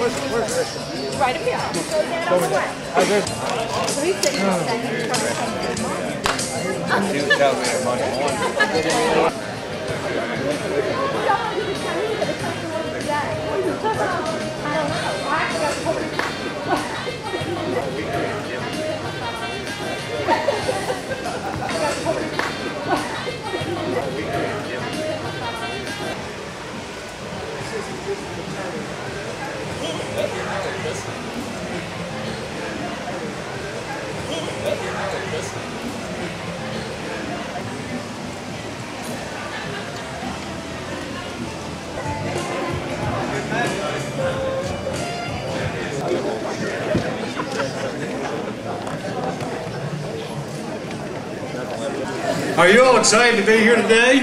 Right up here. Go down on the way. So he's sitting on that. She was telling me her money morning. Are you all excited to be here today?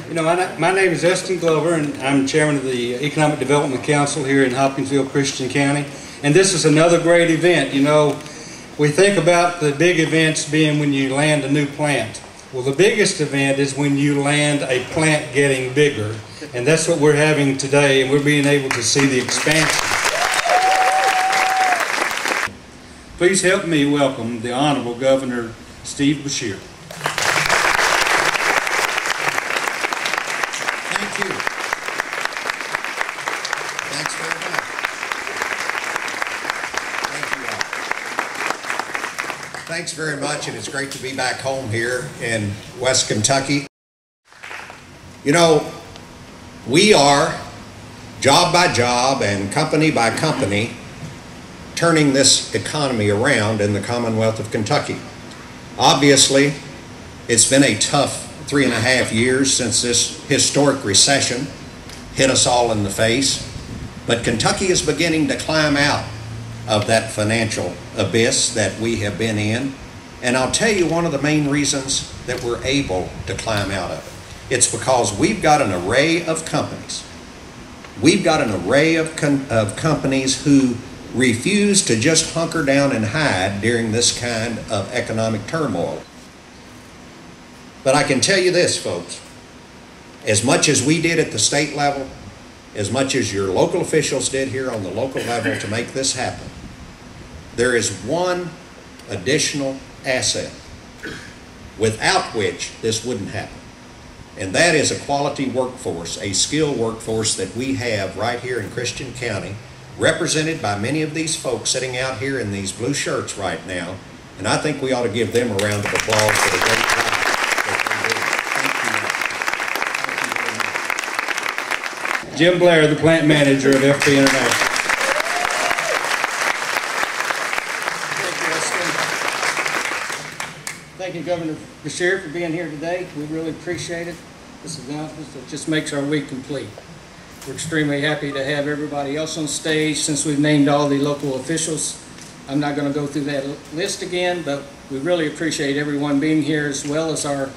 You know, my name is Eston Glover, and I'm chairman of the Economic Development Council here in Hopkinsville, Christian County. And this is another great event. You know, we think about the big events being when you land a new plant. Well, the biggest event is when you land a plant getting bigger. And that's what we're having today, and we're being able to see the expansion. Please help me welcome the Honorable Governor Steve Beshear. Thank you. Thanks very much. Thank you all. Thanks very much, and it's great to be back home here in West Kentucky. You know, we are, job by job and company by company, turning this economy around in the Commonwealth of Kentucky. Obviously, it's been a tough 3.5 years since this historic recession hit us all in the face, but Kentucky is beginning to climb out of that financial abyss that we have been in. And I'll tell you one of the main reasons that we're able to climb out of it. It's because we've got an array of companies. We've got an array of companies who refuse to just hunker down and hide during this kind of economic turmoil. But I can tell you this, folks, as much as we did at the state level, as much as your local officials did here on the local level to make this happen, there is one additional asset without which this wouldn't happen. And that is a quality workforce, a skilled workforce that we have right here in Christian County, represented by many of these folks sitting out here in these blue shirts right now. And I think we ought to give them a round of applause for the great job that they do. Thank you. Jim Blair, the plant manager of FP International. Thank you, Governor Beshear, for being here today. We really appreciate it. This announcement just makes our week complete. We're extremely happy to have everybody else on stage since we've named all the local officials. I'm not going to go through that list again, but we really appreciate everyone being here, as well as our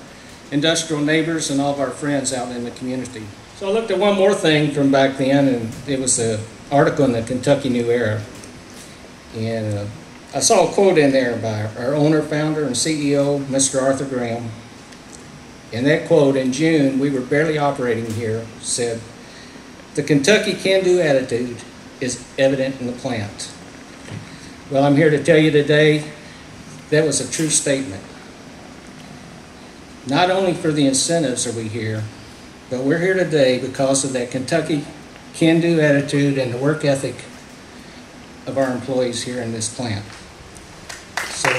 industrial neighbors and all of our friends out in the community. So I looked at one more thing from back then, and it was an article in the Kentucky New Era. And I saw a quote in there by our owner, founder, and CEO, Mr. Arthur Graham. And that quote, in June, we were barely operating here, said, "The Kentucky can-do attitude is evident in the plant." Well, I'm here to tell you today that was a true statement. Not only for the incentives are we here, but we're here today because of that Kentucky can-do attitude and the work ethic of our employees here in this plant. So,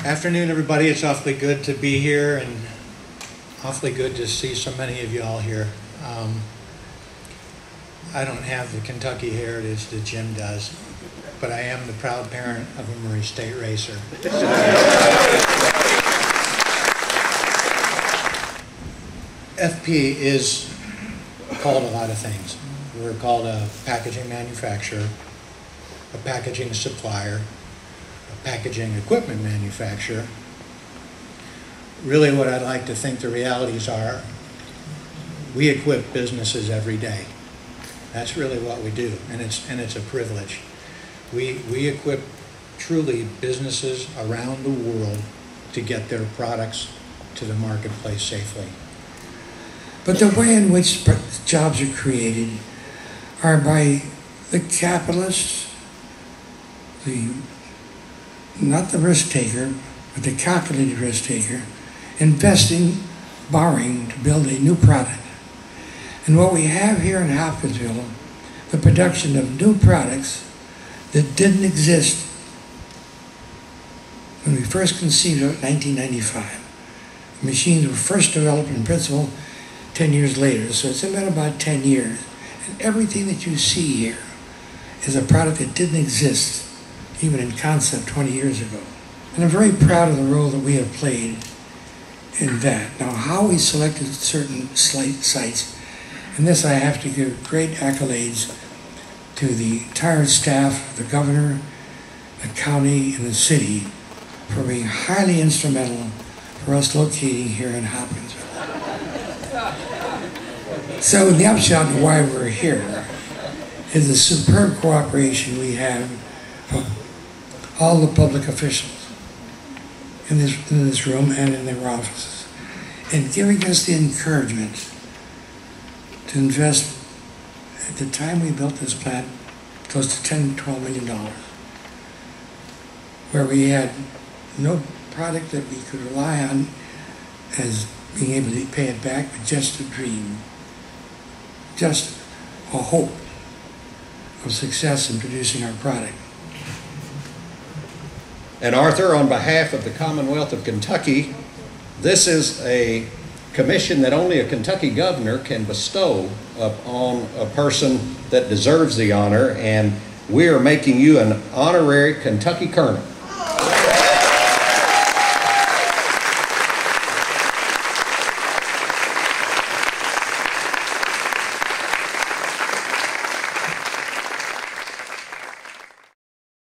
afternoon, everybody. It's awfully good to be here and awfully good to see so many of you all here. I don't have the Kentucky heritage that Jim does, but I am the proud parent of a Murray State racer. FP is called a lot of things. We're called a packaging manufacturer, a packaging supplier, a packaging equipment manufacturer. Really what I'd like to think the realities are, we equip businesses every day. That's really what we do, and it's a privilege. We equip truly businesses around the world to get their products to the marketplace safely. But the way in which jobs are created are by the capitalist, not the risk taker, but the calculated risk taker, investing, borrowing to build a new product. And what we have here in Hopkinsville, the production of new products that didn't exist when we first conceived of it in 1995. The machines were first developed in principle 10 years later, so it's been about 10 years. And everything that you see here is a product that didn't exist even in concept 20 years ago. And I'm very proud of the role that we have played in that. Now, how we selected certain sites, and this I have to give great accolades to the entire staff, the governor, the county, and the city for being highly instrumental for us locating here in Hopkinsville. So the upshot of why we're here is the superb cooperation we have of all the public officials in this room and in their offices, and giving us the encouragement to invest. At the time we built this plant, close to $10–12 million, where we had no product that we could rely on as being able to pay it back, but just a dream, just a hope of success in producing our product. And Arthur, on behalf of the Commonwealth of Kentucky, this is a commission that only a Kentucky governor can bestow upon a person that deserves the honor, and we are making you an honorary Kentucky colonel.